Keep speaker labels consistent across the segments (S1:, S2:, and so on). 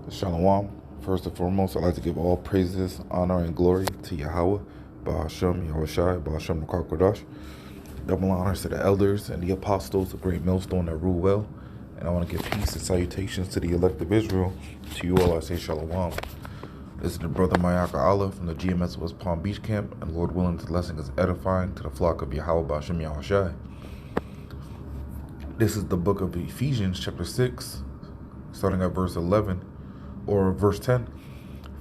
S1: Shalom. First and foremost, I'd like to give all praises, honor, and glory to Yahweh, Ba'ashem, Yahushai, Ba'ashem, Kodash. Double honors to the elders and the apostles, a great millstone that rule well. And I want to give peace and salutations to the elect of Israel. To you all, I say Shalom. This is the brother Mayaka Allah from the GMS West Palm Beach Camp, and Lord willing, this lesson is edifying to the flock of Yahweh, Ba'ashem, Yahushai. This is the book of Ephesians, chapter 6, starting at verse 11. Or verse 10,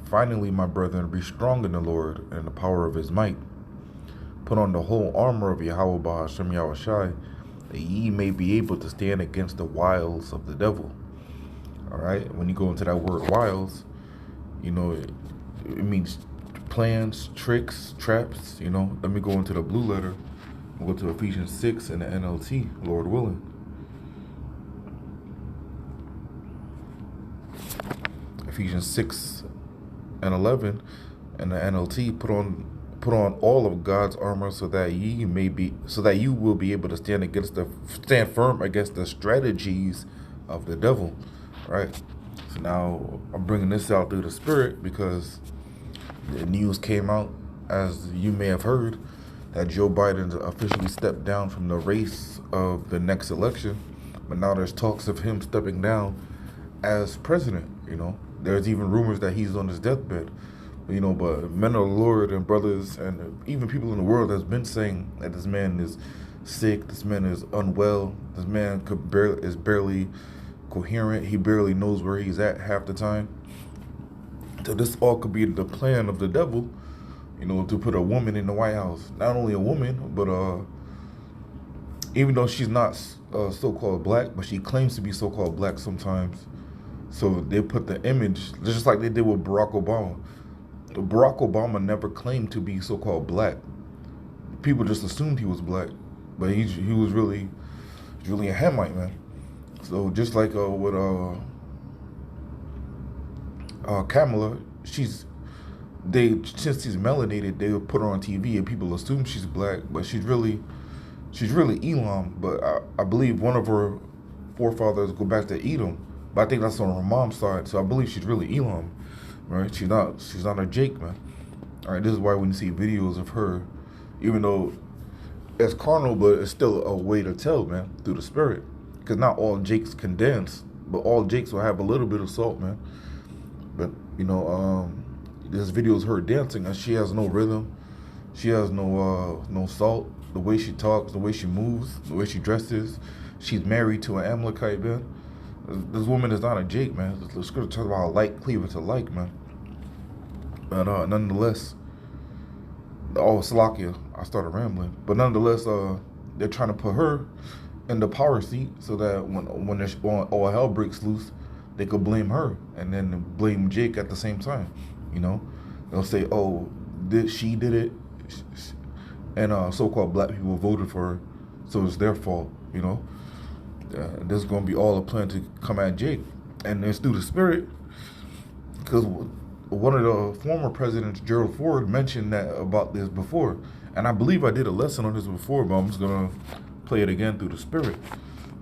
S1: finally, my brethren, be strong in the Lord and in the power of his might. Put on the whole armor of Yahweh Ba'ashem Yahushai, that ye may be able to stand against the wiles of the devil. All right, when you go into that word wiles, you know, it means plans, tricks, traps, you know. Let me go into the blue letter. We'll go to Ephesians 6 in the NLT, Lord willing. Ephesians 6 and 11 and the NLT, put on all of God's armor so that you will be able to stand firm against the strategies of the devil. Right? So now I'm bringing this out through the Spirit because the news came out, as you may have heard, that Joe Biden officially stepped down from the race of the next election, but now there's talks of him stepping down as president, you know. There's even rumors that he's on his deathbed. You know, but men of the Lord and brothers and even people in the world has been saying that this man is sick, this man is unwell, this man is barely coherent, he barely knows where he's at half the time. So this all could be the plan of the devil, you know, to put a woman in the White House. Not only a woman, but even though she's not so-called black, but she claims to be so-called black sometimes. So they put the image, just like they did with Barack Obama. Barack Obama never claimed to be so-called black. People just assumed he was black, but he was really a Hamite, man. So just like with Kamala, since she's melanated, they would put her on TV and people assume she's black, but she's really Elam. But I believe one of her forefathers go back to Edom. But I think that's on her mom's side, so I believe she's really Elam, right? She's not a Jake, man. All right, this is why when you see videos of her, even though it's carnal, but it's still a way to tell, man, through the Spirit. Because not all Jakes can dance, but all Jakes will have a little bit of salt, man. But, you know, this video is her dancing, and she has no rhythm. She has no salt. The way she talks, the way she moves, the way she dresses. She's married to an Amalekite, man. This woman is not a Jake, man. The scripture talks about how like cleaveth to like, man. But nonetheless, Salakia, I started rambling. But nonetheless, they're trying to put her in the power seat so that when all hell breaks loose, they could blame her and then blame Jake at the same time. You know, they'll say, "Oh, she did it," and so-called black people voted for her, so it's their fault. You know. This is going to be all a plan to come at Jake. And it's through the Spirit. Because one of the former presidents, Gerald Ford, mentioned that about this before. And I believe I did a lesson on this before, but I'm just going to play it again through the Spirit.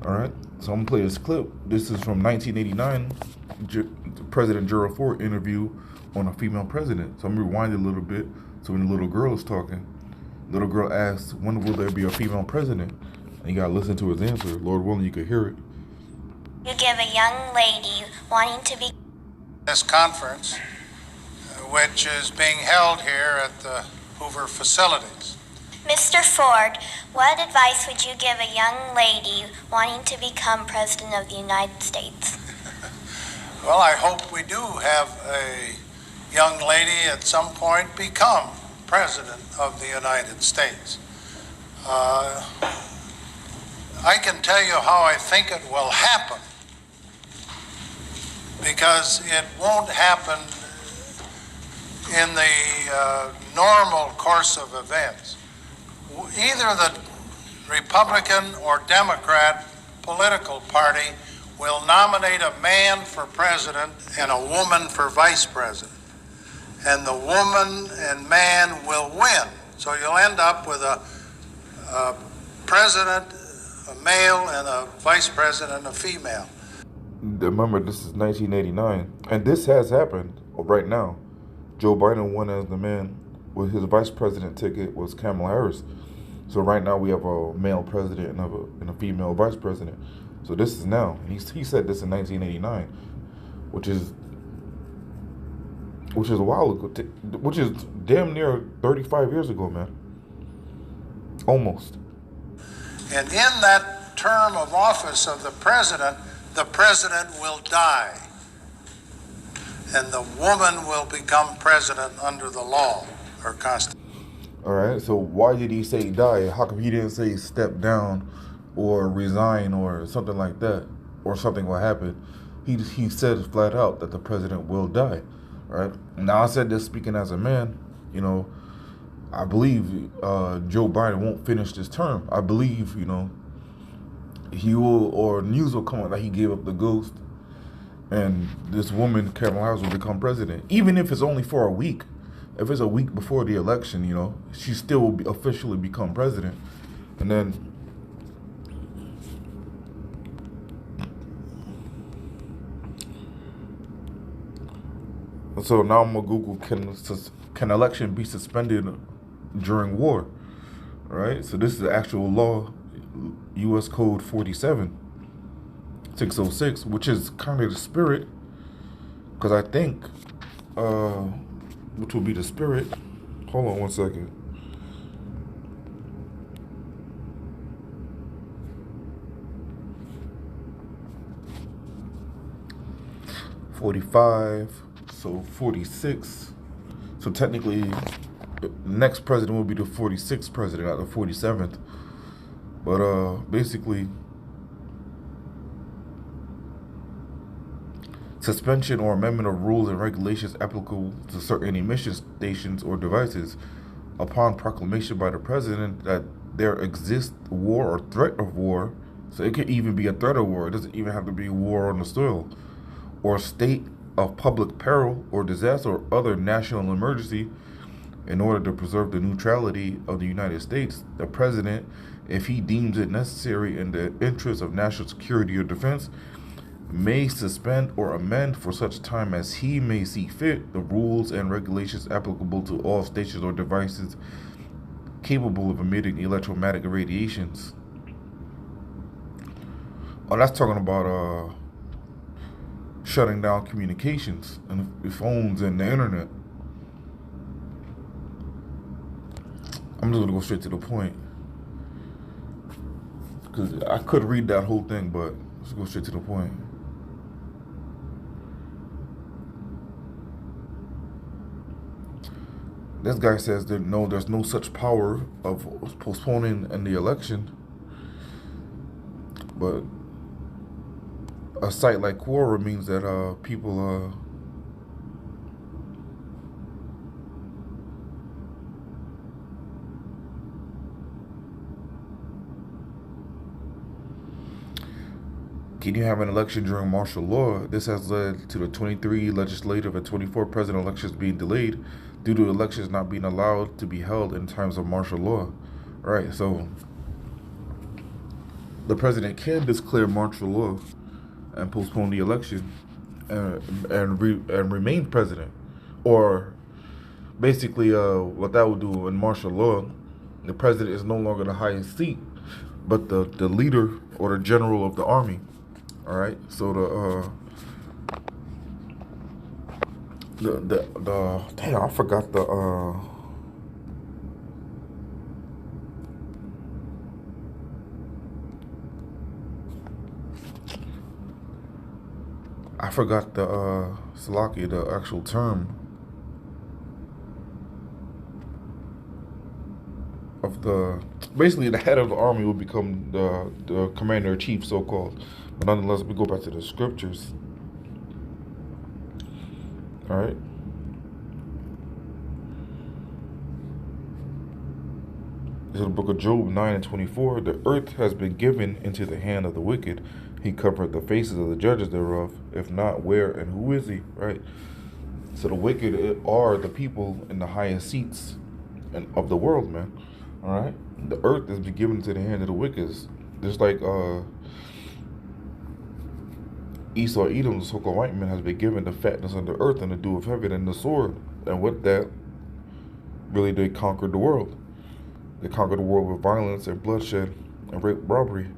S1: All right? So I'm going to play this clip. This is from 1989, President Gerald Ford interview on a female president. So I'm going to rewind it a little bit. So when the little girl is talking, the little girl asks, when will there be a female president? And you gotta listen to his answer. Lord willing, you could hear it.
S2: You give a young lady wanting to be...
S3: This conference, which is being held here at the Hoover facilities.
S2: Mr. Ford, what advice would you give a young lady wanting to become President of the United States?
S3: Well, I hope we do have a young lady at some point become President of the United States. I can tell you how I think it will happen, because it won't happen in the normal course of events. Either the Republican or Democrat political party will nominate a man for president and a woman for vice president, and the woman and man will win. So you'll end up with a president, a male, and a vice president, a female.
S1: remember, this is 1989, and this has happened right now. Joe Biden won as the man with his vice president ticket was Kamala Harris. So right now we have a male president and a female vice president. So this is now. He said this in 1989, which is a while ago, which is damn near 35 years ago, man. Almost.
S3: And in that term of office of the president will die. And the woman will become president under the law or constitution.
S1: All right, so why did he say die? How come he didn't say step down or resign or something like that, or something will happen? He said flat out that the president will die, right? Now, I said this speaking as a man, I believe Joe Biden won't finish this term. I believe, he will, or news will come out that he gave up the ghost, and this woman, Kamala Harris, will become president. Even if it's only for a week. If it's a week before the election, she still will officially become president. And then so now I'm gonna Google, can election be suspended during war? Right? So this is the actual law, U.S. Code 47-606, which is kind of the spirit, because I think which will be the spirit. Hold on one second. $45, so 46. So technically, the next president will be the 46th president, not the 47th. But basically, suspension or amendment of rules and regulations applicable to certain emission stations or devices upon proclamation by the president that there exists war or threat of war. So it could even be a threat of war. It doesn't even have to be war on the soil, or state of public peril or disaster or other national emergency in order to preserve the neutrality of the United States. The president, if he deems it necessary in the interest of national security or defense, may suspend or amend for such time as he may see fit the rules and regulations applicable to all stations or devices capable of emitting electromagnetic radiations. Oh, that's talking about shutting down communications and the phones and the internet. I'm just gonna go straight to the point, because I could read that whole thing, but let's go straight to the point. This guy says that no, there's no such power of postponing in the election. But a site like Quora means that people can you have an election during martial law? This has led to the 23 legislative and 24 president elections being delayed due to elections not being allowed to be held in times of martial law. Right, so the president can declare martial law and postpone the election and remain president. Or basically what that would do in martial law, the president is no longer the highest seat, but the leader or the general of the army. All right, so the damn, I forgot the Salaki, the actual term of basically the head of the army will become the commander-in-chief, so-called. But nonetheless, we go back to the scriptures. All right. This is the book of Job 9:24. The earth has been given into the hand of the wicked. He covered the faces of the judges thereof. If not, where and who is he? Right. So the wicked are the people in the highest seats of the world, man. All right. The earth has been given into the hand of the wicked. Just like Esau, Edom, the so-called white man, has been given the fatness of the earth and the dew of heaven and the sword. And with that, really, they conquered the world. They conquered the world with violence and bloodshed and rape, robbery,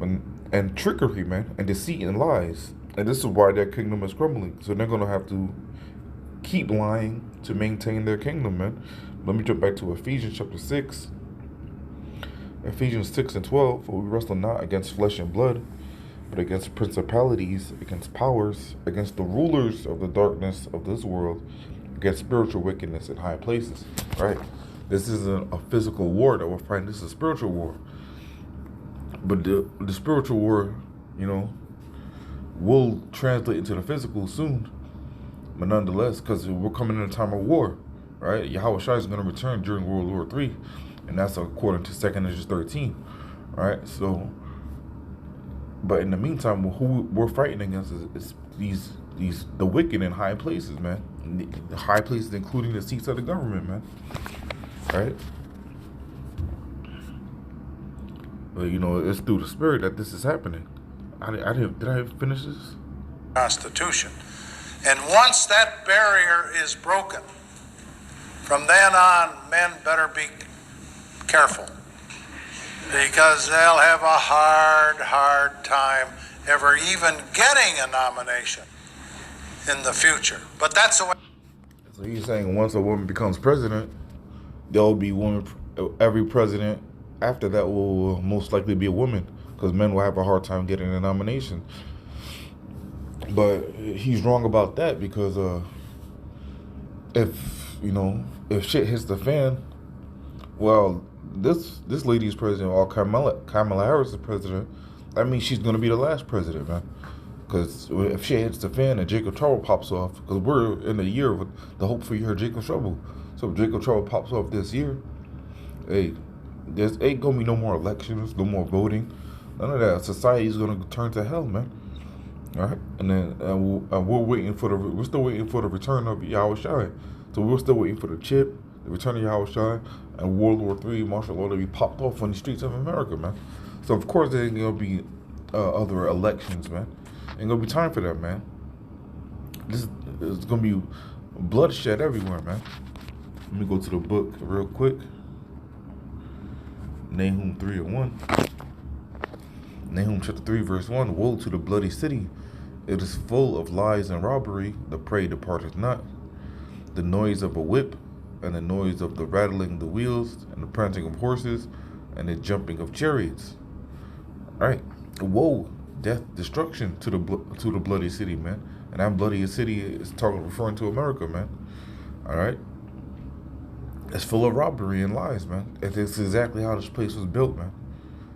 S1: and trickery, man, and deceit and lies. And this is why their kingdom is crumbling. So they're going to have to keep lying to maintain their kingdom, man. Let me jump back to Ephesians chapter 6. Ephesians 6 and 12. For we wrestle not against flesh and blood, but against principalities, against powers, against the rulers of the darkness of this world, against spiritual wickedness in high places. Right? This isn't a physical war that we're fighting. This is a spiritual war. But the spiritual war, will translate into the physical soon. But nonetheless, because we're coming in a time of war, right? Yahweh Shai is going to return during World War III, and that's according to 2 Ezra 13, right? So, but in the meantime, who we're fighting against is the wicked in high places, man. The high places, including the seats of the government, man. Right? But it's through the spirit that this is happening. Did I finish this?
S3: Constitution. And once that barrier is broken, from then on, men better be careful, because they'll have a hard time ever even getting a nomination in the future. But that's the way.
S1: So he's saying once a woman becomes president, there'll be every president after that will most likely be a woman, because men will have a hard time getting a nomination. But he's wrong about that, because if shit hits the fan, well, this lady's president, or Kamala Harris is president, that means she's going to be the last president, man. Because if shit hits the fan and Jacob Trouble pops off, because we're in the year with the hope for year of Jacob Trouble. So if Jacob Trouble pops off this year, hey, there's ain't going to be no more elections, no more voting, none of that. Society's going to turn to hell, man. All right, and then we're still waiting for the return of Yahweh Shai. So we're still waiting for the chip, the return of Yahweh Shai, and World War III, martial law to be popped off on the streets of America, man. So of course there ain't gonna be other elections, man. Ain't gonna be time for that, man. This is gonna be bloodshed everywhere, man. Let me go to the book real quick. Nahum 3 and 1. Nahum chapter 3 verse 1. Woe to the bloody city! It is full of lies and robbery. The prey departeth not. The noise of a whip, and the noise of the rattling of the wheels, and the prancing of horses, and the jumping of chariots. All right, woe, death, destruction to the bloody city, man. And that bloody city is referring to America, man. All right, it's full of robbery and lies, man. It's exactly how this place was built, man.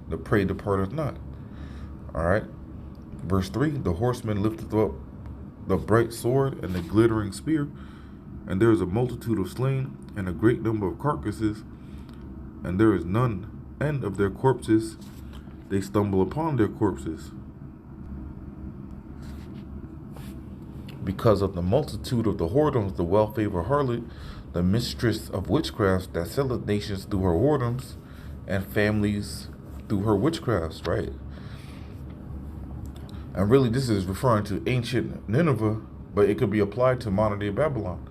S1: The prey departeth not. All right, verse 3: the horseman lifteth up the bright sword and the glittering spear, and there is a multitude of slain, and a great number of carcasses, and there is none end of their corpses. They stumble upon their corpses. Because of the multitude of the whoredoms, the well-favored harlot, the mistress of witchcrafts, that selleth nations through her whoredoms, and families through her witchcrafts, right? And really, this is referring to ancient Nineveh, but it could be applied to modern-day Babylon.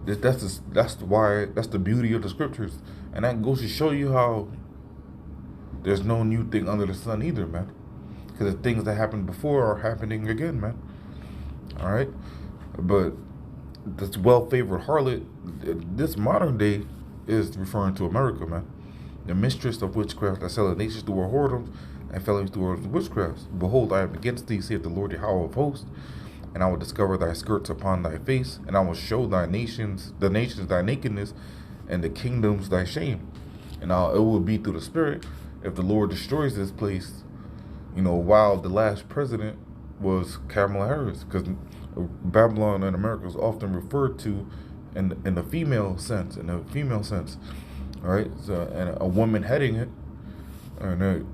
S1: That's the beauty of the scriptures, and that goes to show you how there's no new thing under the sun either, man. Because the things that happened before are happening again, man. All right, but this well-favored harlot, this modern day, is referring to America, man. The mistress of witchcraft that selleth nations through her whoredoms, and felons through her witchcrafts. Behold, I am against thee, saith the Lord Yahweh of hosts, and I will discover thy skirts upon thy face, and I will show the nations thy nakedness, and the kingdoms thy shame. And it will be through the Spirit, if the Lord destroys this place, while the last president was Kamala Harris, because Babylon and America is often referred to in the female sense, all right? So, and a woman heading it, and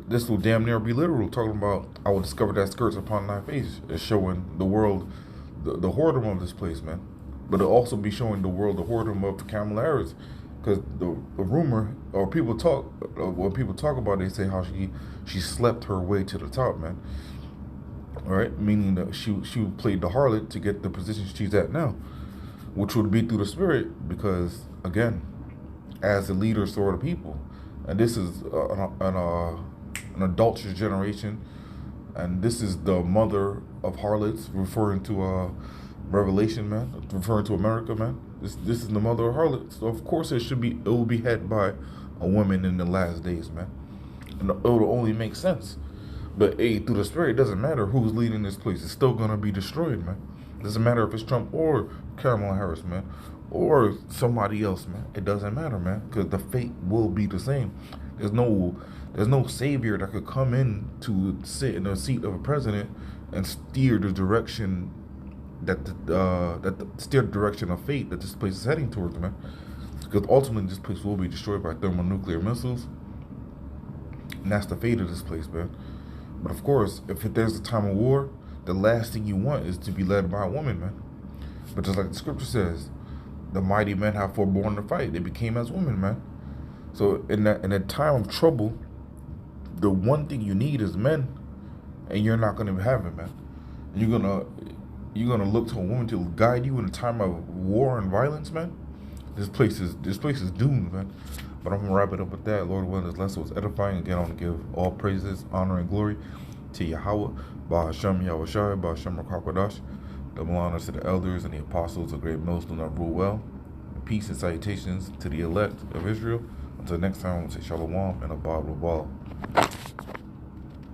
S1: this will damn near be literal, talking about, I will discover thy skirts upon thy face. It's showing the world the whoredom of this place, man. But it'll also be showing the world the whoredom of Kamala Harris. Because the rumor, or people talk, when people talk about it, they say how she slept her way to the top, man. All right, meaning that she played the harlot to get the position she's at now, which would be through the spirit, because again, as a leader, so are the people, and this is an adulterous generation, and this is the mother of harlots, referring to Revelation, man, referring to America, man. This is the mother of harlots, so of course it will be head by a woman in the last days, man, and it will only make sense. But hey, through the spirit, it doesn't matter who's leading this place. It's still gonna be destroyed, man. It doesn't matter if it's Trump or Kamala Harris, man, or somebody else, man. It doesn't matter, man, because the fate will be the same. There's no savior that could come in to sit in the seat of a president and steer the direction steer the direction of fate that this place is heading towards, man. Because ultimately, this place will be destroyed by thermonuclear missiles, and that's the fate of this place, man. But of course, if there's a time of war, the last thing you want is to be led by a woman, man. But just like the scripture says, the mighty men have forborne to fight. They became as women, man. So in a time of trouble, the one thing you need is men, and you're not gonna have it, man. You're gonna look to a woman to guide you in a time of war and violence, man. This place is doomed, man. But I'm going to wrap it up with that. Lord willing, this lesson was edifying. Again, I want to give all praises, honor, and glory to Yahweh, Bahashem Yahushai, Bahashem Rakakwadash. Double honor to the elders and the apostles of great millstone that rule well. Peace and salutations to the elect of Israel. Until next time, I want to say shalom and abad wabal.